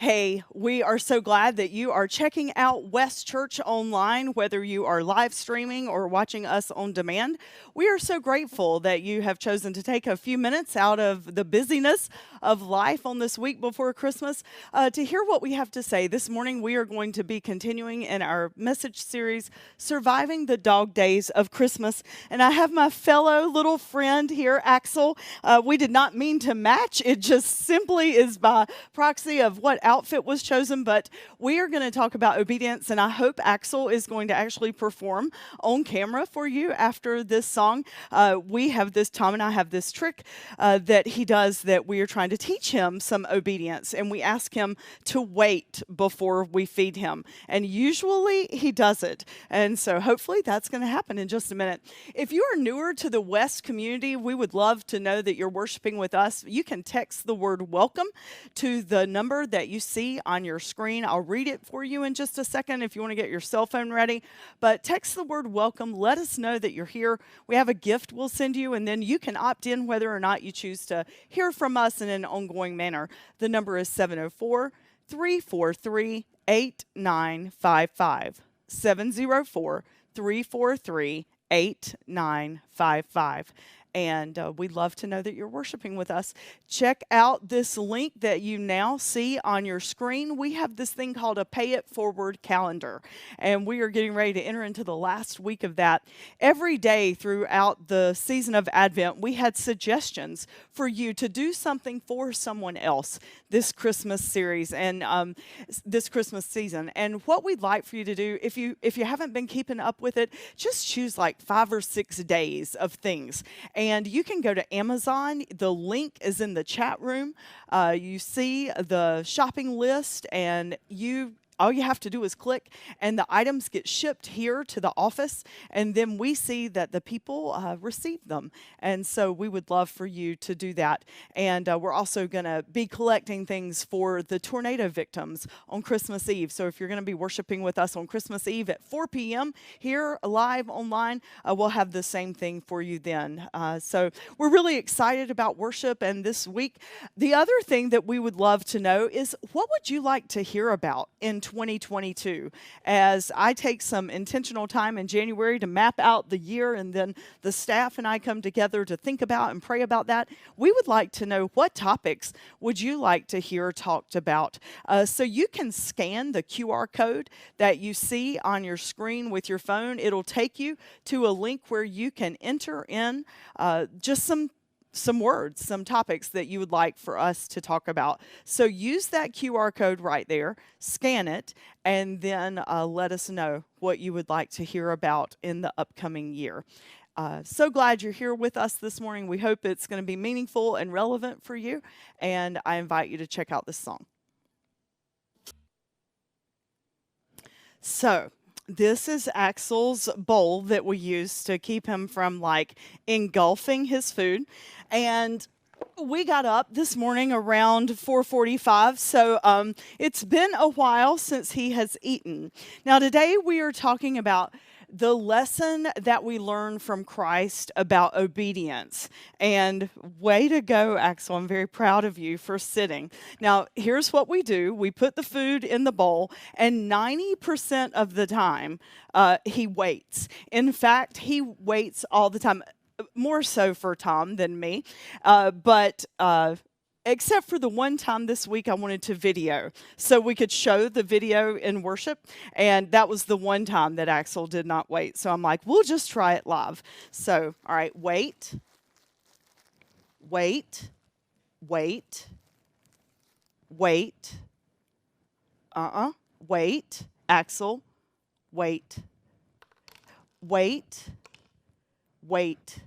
Hey, we are so glad that you are checking out West Church online, whether you are live streaming or watching us on demand. We are so grateful that you have chosen to take a few minutes out of the busyness of life on this week before Christmas to hear what we have to say. This morning, we are going to be continuing in our message series, Surviving the Dog Days of Christmas. And I have my fellow little friend here, Axel. We did not mean to match. It just simply is by proxy of what outfit was chosen, but we are going to talk about obedience, and I hope Axel is going to actually perform on camera for you after this song. Tom and I have this trick that he does that we are trying to teach him some obedience, and we ask him to wait before we feed him, and usually he does it, and so hopefully that's going to happen in just a minute. If you are newer to the West community, we would love to know that you're worshiping with us. You can text the word welcome to the number that you see on your screen. I'll read it for you in just a second if you want to get your cell phone ready. But text the word welcome. Let us know that you're here. We have a gift we'll send you, and then you can opt in whether or not you choose to hear from us in an ongoing manner. The number is 704-343-8955. 704-343-8955. And we'd love to know that you're worshiping with us. Check out this link that you now see on your screen. We have this thing called a Pay It Forward calendar, and we are getting ready to enter into the last week of that. Every day throughout the season of Advent, we had suggestions for you to do something for someone else this Christmas series and this Christmas season. And what we'd like for you to do, if you haven't been keeping up with it, just choose like 5 or 6 days of things. And you can go to Amazon. The link is in the chat room. You see the shopping list, and all you have to do is click, and the items get shipped here to the office, and then we see that the people receive them. And so we would love for you to do that. And we're also going to be collecting things for the tornado victims on Christmas Eve. So if you're going to be worshiping with us on Christmas Eve at 4 p.m. here live online, we'll have the same thing for you then. So we're really excited about worship. And this week, the other thing that we would love to know is, what would you like to hear about in 2022, as I take some intentional time in January to map out the year, and then the staff and I come together to think about and pray about that. We would like to know, what topics would you like to hear talked about? So you can scan the QR code that you see on your screen with your phone. It'll take you to a link where you can enter in just some words, some topics that you would like for us to talk about. So use that QR code right there, scan it, and then let us know what you would like to hear about in the upcoming year. So glad you're here with us this morning. We hope it's going to be meaningful and relevant for you, and I invite you to check out this song. So, this is Axel's bowl that we use to keep him from engulfing his food. And we got up this morning around 4:45, so it's been a while since he has eaten. Now today we are talking about the lesson that we learn from Christ about obedience. And way to go, Axel. I'm very proud of you for sitting. Now, here's what we do. We put the food in the bowl, and 90% of the time, he waits. In fact, he waits all the time, more so for Tom than me. Except for the one time this week I wanted to video, so we could show the video in worship, and that was the one time that Axel did not wait. So I'm like, we'll just try it live. So, all right, wait, wait, wait, wait, wait, Axel, wait, wait, wait,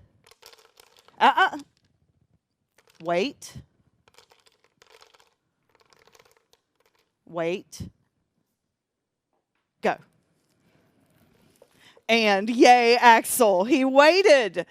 wait, wait, go. And yay, Axel, he waited.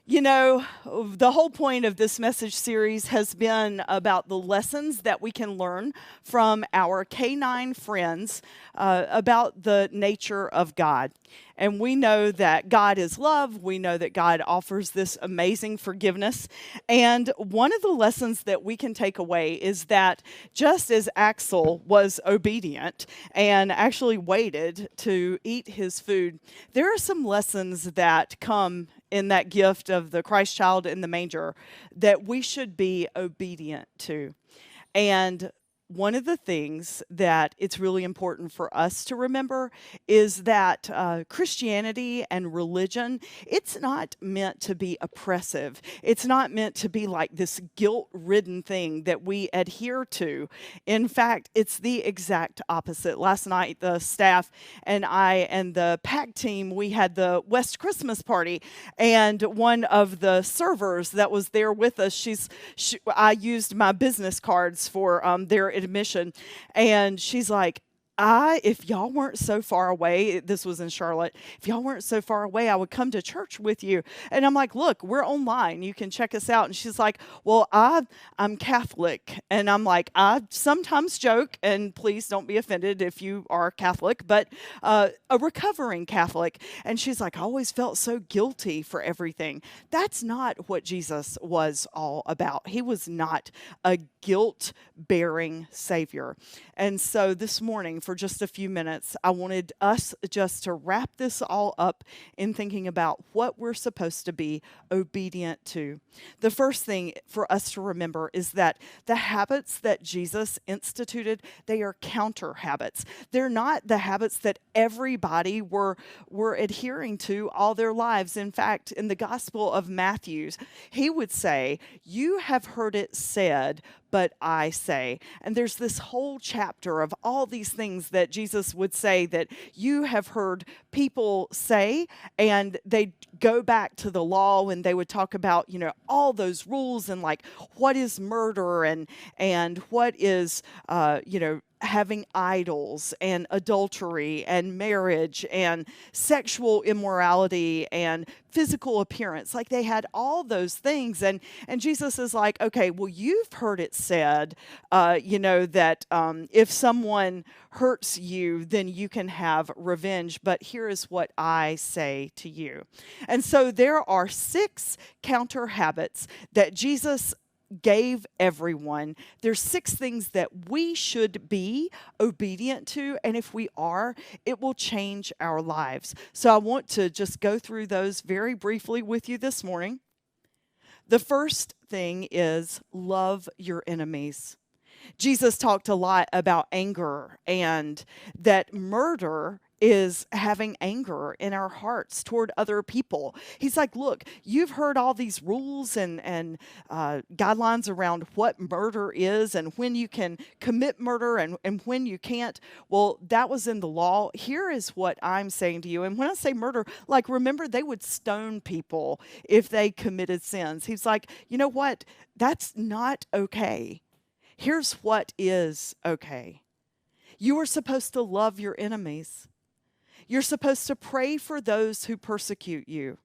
You know, the whole point of this message series has been about the lessons that we can learn from our canine friends about the nature of God. And we know that God is love. We know that God offers this amazing forgiveness. And one of the lessons that we can take away is that just as Axel was obedient and actually waited to eat his food, there are some lessons that come in that gift of the Christ child in the manger that we should be obedient to. And one of the things that it's really important for us to remember is that Christianity and religion, it's not meant to be oppressive. It's not meant to be like this guilt-ridden thing that we adhere to. In fact, it's the exact opposite. Last night, the staff and I and the PAC team, we had the West Christmas party, and one of the servers that was there with us, I used my business cards for their admission, and she's like, if y'all weren't so far away, this was in Charlotte, if y'all weren't so far away, I would come to church with you. And I'm like, look, we're online. You can check us out. And she's like, well, I'm Catholic. And I'm like, I sometimes joke, and please don't be offended if you are Catholic, but a recovering Catholic. And she's like, I always felt so guilty for everything. That's not what Jesus was all about. He was not a guilt-bearing Savior. And so this morning, for just a few minutes, I wanted us just to wrap this all up in thinking about what we're supposed to be obedient to. The first thing for us to remember is that the habits that Jesus instituted, they are counter habits. They're not the habits that everybody were adhering to all their lives. In fact, in the Gospel of Matthew, he would say, you have heard it said, but I say. And there's this whole chapter of all these things that Jesus would say that you have heard people say, and they go back to the law and they would talk about, all those rules and like what is murder and what is, having idols and adultery and marriage and sexual immorality and physical appearance. Like they had all those things. And Jesus is like, okay, well, you've heard it said, that if someone hurts you, then you can have revenge. But here is what I say to you. And so there are 6 counter habits that Jesus gave everyone. There's 6 things that we should be obedient to, and if we are, it will change our lives. So I want to just go through those very briefly with you this morning. The first thing is love your enemies. Jesus talked a lot about anger, and that murder is having anger in our hearts toward other people. He's like, look, you've heard all these rules and guidelines around what murder is and when you can commit murder and when you can't. Well, that was in the law. Here is what I'm saying to you. And when I say murder, like, remember, they would stone people if they committed sins. He's like, you know what? That's not okay. Here's what is okay. You are supposed to love your enemies. You're supposed to pray for those who persecute you.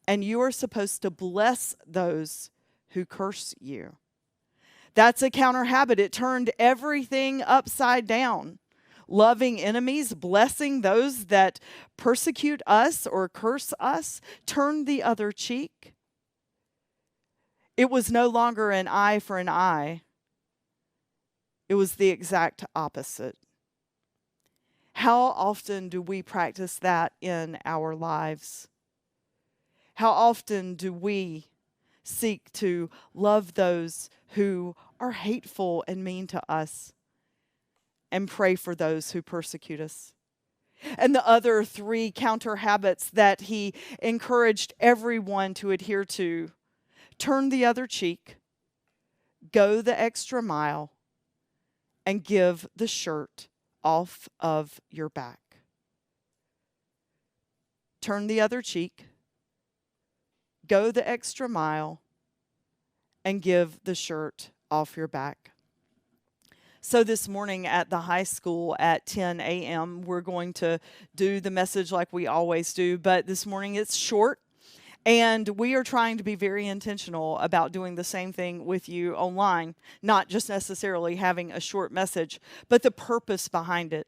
And you are supposed to bless those who curse you. That's a counter habit. It turned everything upside down. Loving enemies, blessing those that persecute us or curse us, turn the other cheek. It was no longer an eye for an eye. It was the exact opposite. How often do we practice that in our lives? How often do we seek to love those who are hateful and mean to us and pray for those who persecute us? And the other 3 counter habits that he encouraged everyone to adhere to: turn the other cheek, go the extra mile, and give the shirt off of your back. Turn the other cheek, go the extra mile, and give the shirt off your back. So this morning at the high school at 10 a.m., we're going to do the message like we always do, but this morning it's short. And we are trying to be very intentional about doing the same thing with you online, not just necessarily having a short message, but the purpose behind it.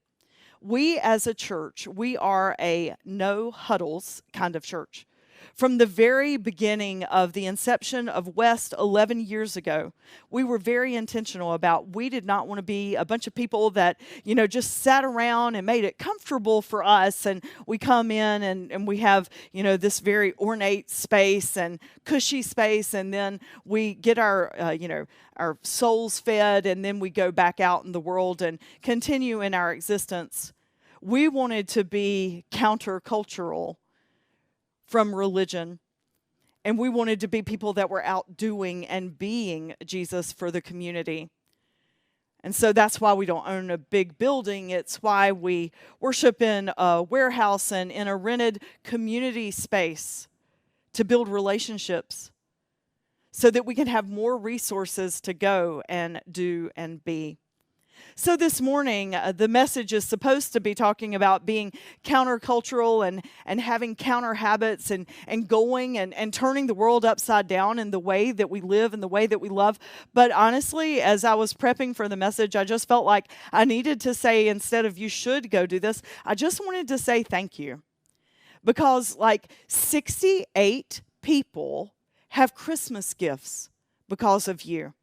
We as a church, we are a no huddles kind of church. From the very beginning of the inception of West 11 years ago, we were very intentional about we did not want to be a bunch of people that, just sat around and made it comfortable for us. And we come in and we have, this very ornate space and cushy space. And then we get our souls fed, and then we go back out in the world and continue in our existence. We wanted to be countercultural from religion, and we wanted to be people that were out doing and being Jesus for the community. And so that's why we don't own a big building. It's why we worship in a warehouse and in a rented community space to build relationships so that we can have more resources to go and do and be. So this morning, the message is supposed to be talking about being countercultural and having counter habits and going and turning the world upside down in the way that we live and the way that we love. But honestly, as I was prepping for the message, I just felt like I needed to say, instead of you should go do this, I just wanted to say thank you. Because 68 people have Christmas gifts because of you.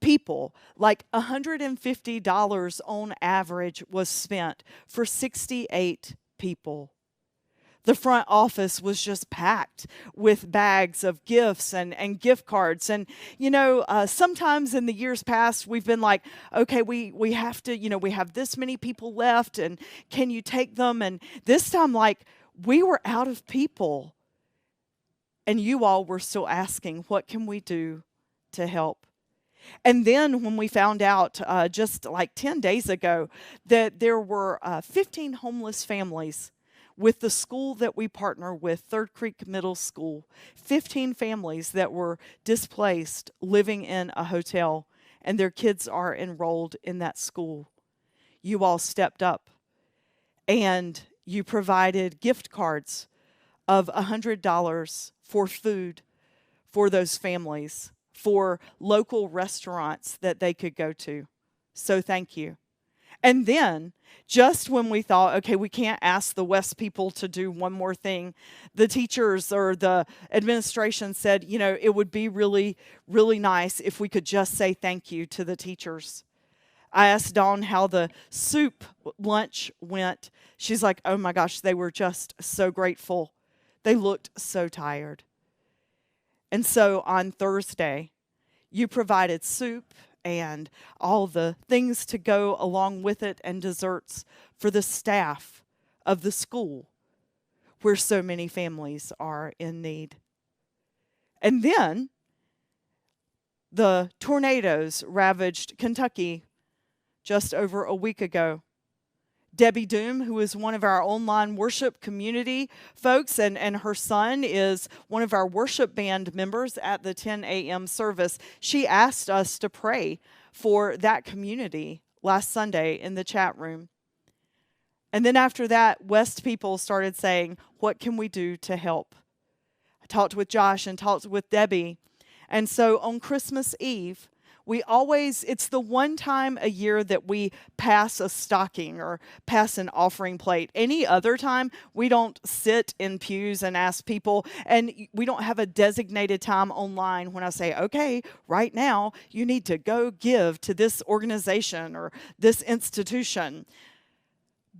People, $150 on average was spent for 68 people. The front office was just packed with bags of gifts and gift cards. And, sometimes in the years past, we've been like, okay, we have to, we have this many people left, and can you take them? And this time, we were out of people. And you all were still asking, what can we do to help? And then when we found out just 10 days ago that there were 15 homeless families with the school that we partner with, Third Creek Middle School, 15 families that were displaced living in a hotel, and their kids are enrolled in that school. You all stepped up and you provided gift cards of $100 for food for those families, for local restaurants that they could go to. So thank you. And then, just when we thought, okay, we can't ask the West people to do one more thing, the teachers or the administration said, it would be really, really nice if we could just say thank you to the teachers. I asked Dawn how the soup lunch went. She's like, oh my gosh, they were just so grateful. They looked so tired. And so on Thursday, you provided soup and all the things to go along with it and desserts for the staff of the school where so many families are in need. And then the tornadoes ravaged Kentucky just over a week ago. Debbie Doom, who is one of our online worship community folks, and her son is one of our worship band members at the 10 a.m. service. She asked us to pray for that community last Sunday in the chat room. And then after that, West people started saying, what can we do to help? I talked with Josh and talked with Debbie. And so on Christmas Eve, it's the one time a year that we pass a stocking or pass an offering plate. Any other time, we don't sit in pews and ask people, and we don't have a designated time online when I say, okay, right now, you need to go give to this organization or this institution.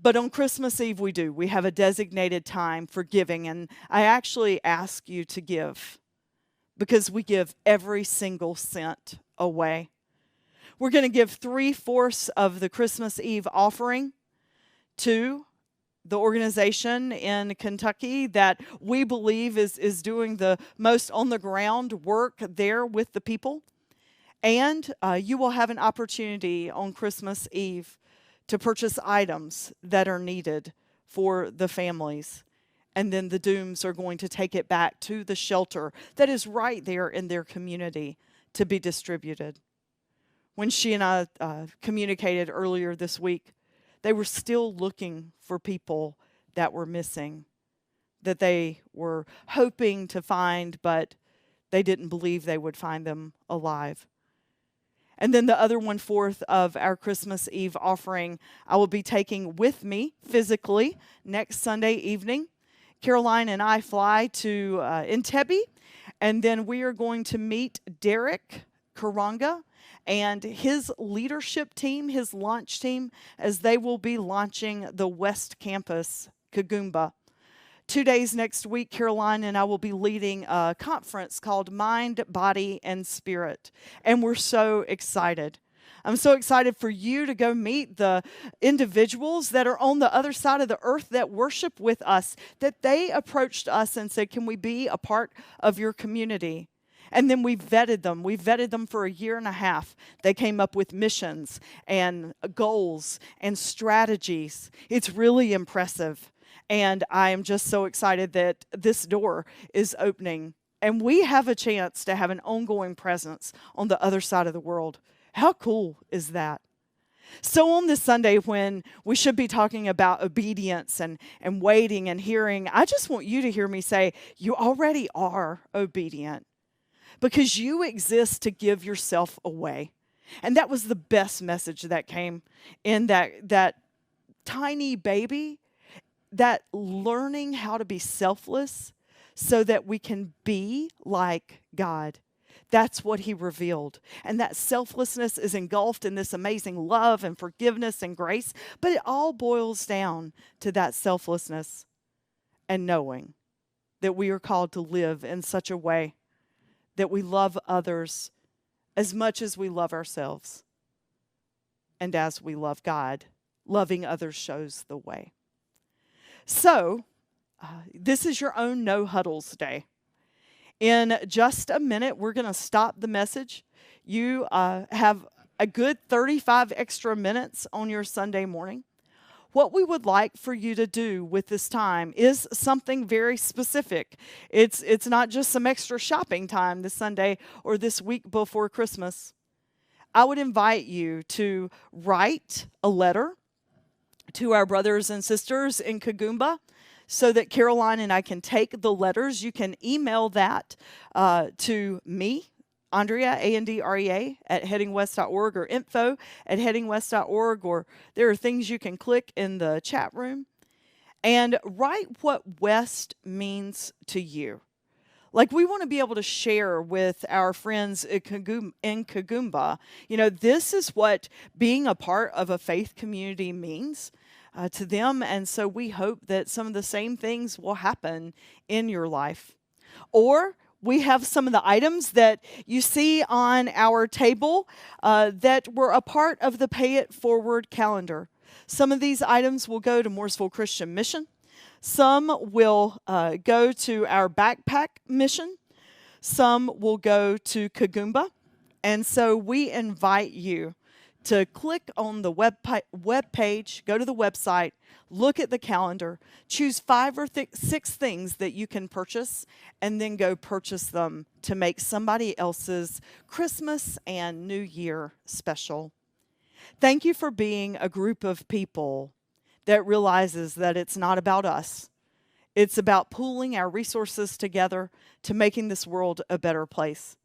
But on Christmas Eve, we do. We have a designated time for giving, and I actually ask you to give because we give every single cent away. We're going to give 3/4 of the Christmas Eve offering to the organization in Kentucky that we believe is doing the most on the ground work there with the people. And you will have an opportunity on Christmas Eve to purchase items that are needed for the families. And then the Dooms are going to take it back to the shelter that is right there in their community to be distributed. When she and I communicated earlier this week, they were still looking for people that were missing. that they were hoping to find, but they didn't believe they would find them alive. And then the other 1/4 of our Christmas Eve offering, I will be taking with me physically next Sunday evening. Caroline and I fly to Entebbe, and then we are going to meet Derek Karanga and his leadership team, his launch team, as they will be launching the West Campus, Kagumba. 2 days next week, Caroline and I will be leading a conference called Mind, Body, and Spirit. And we're so excited. I'm so excited for you to go meet the individuals that are on the other side of the earth that worship with us, that they approached us and said, can we be a part of your community? And then we vetted them. We vetted them for 1.5 years. They came up with missions and goals and strategies. It's really impressive. And I am just so excited that this door is opening. And we have a chance to have an ongoing presence on the other side of the world. How cool is that? So on this Sunday, when we should be talking about obedience and waiting and hearing, I just want you to hear me say, you already are obedient because you exist to give yourself away. And that was the best message that came in that tiny baby, that learning how to be selfless so that we can be like God. That's what he revealed. And that selflessness is engulfed in this amazing love and forgiveness and grace. But it all boils down to that selflessness and knowing that we are called to live in such a way that we love others as much as we love ourselves. And as we love God, loving others shows the way. So, this is your own No Huddles day. In just a minute, we're going to stop the message. You have a good 35 extra minutes on your Sunday morning. What we would like for you to do with this time is something very specific. It's not just some extra shopping time this Sunday or this week before Christmas. I would invite you to write a letter to our brothers and sisters in Kagumba so that Caroline and I can take the letters. You can email that to me, Andrea, Andrea, at headingwest.org, or info@headingwest.org, or there are things you can click in the chat room. And write what West means to you. Like, we want to be able to share with our friends in Kagumba, this is what being a part of a faith community means to them. And so we hope that some of the same things will happen in your life. Or we have some of the items that you see on our table that were a part of the Pay It Forward calendar. Some of these items will go to Mooresville Christian Mission. Some will go to our backpack mission. Some will go to Kagumba. And so we invite you to click on the web page, go to the website, look at the calendar, choose 5 or 6 things that you can purchase, and then go purchase them to make somebody else's Christmas and New Year special. Thank you for being a group of people that realizes that it's not about us. It's about pooling our resources together to making this world a better place.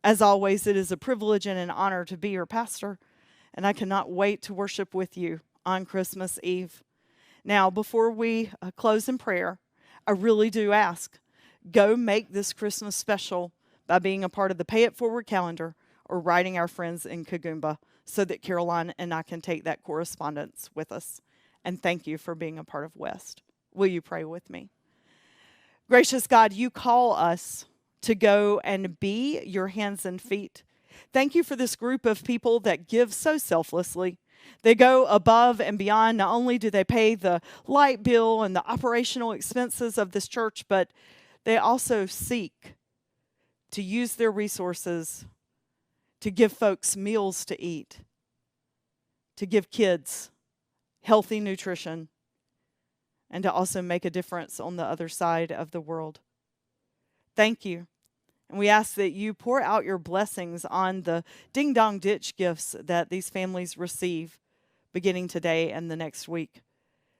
As always, it is a privilege and an honor to be your pastor, and I cannot wait to worship with you on Christmas Eve. Now, before we close in prayer, I really do ask, go make this Christmas special by being a part of the Pay It Forward calendar or writing our friends in Kagumba so that Caroline and I can take that correspondence with us. And thank you for being a part of West. Will you pray with me? Gracious God, you call us to go and be your hands and feet. Thank you for this group of people that give so selflessly. They go above and beyond. Not only do they pay the light bill and the operational expenses of this church, but they also seek to use their resources to give folks meals to eat, to give kids healthy nutrition, and to also make a difference on the other side of the world. Thank you. And we ask that you pour out your blessings on the ding-dong ditch gifts that these families receive beginning today and the next week.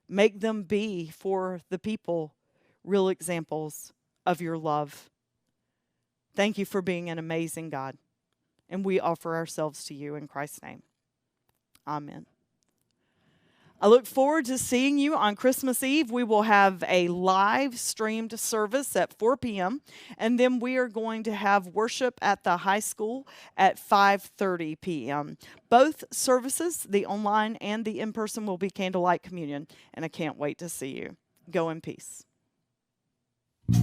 Make them be for the people real examples of your love. Thank you for being an amazing God. And we offer ourselves to you in Christ's name. Amen. I look forward to seeing you on Christmas Eve. We will have a live streamed service at 4 p.m. And then we are going to have worship at the high school at 5:30 p.m. Both services, the online and the in-person, will be candlelight communion. And I can't wait to see you. Go in peace.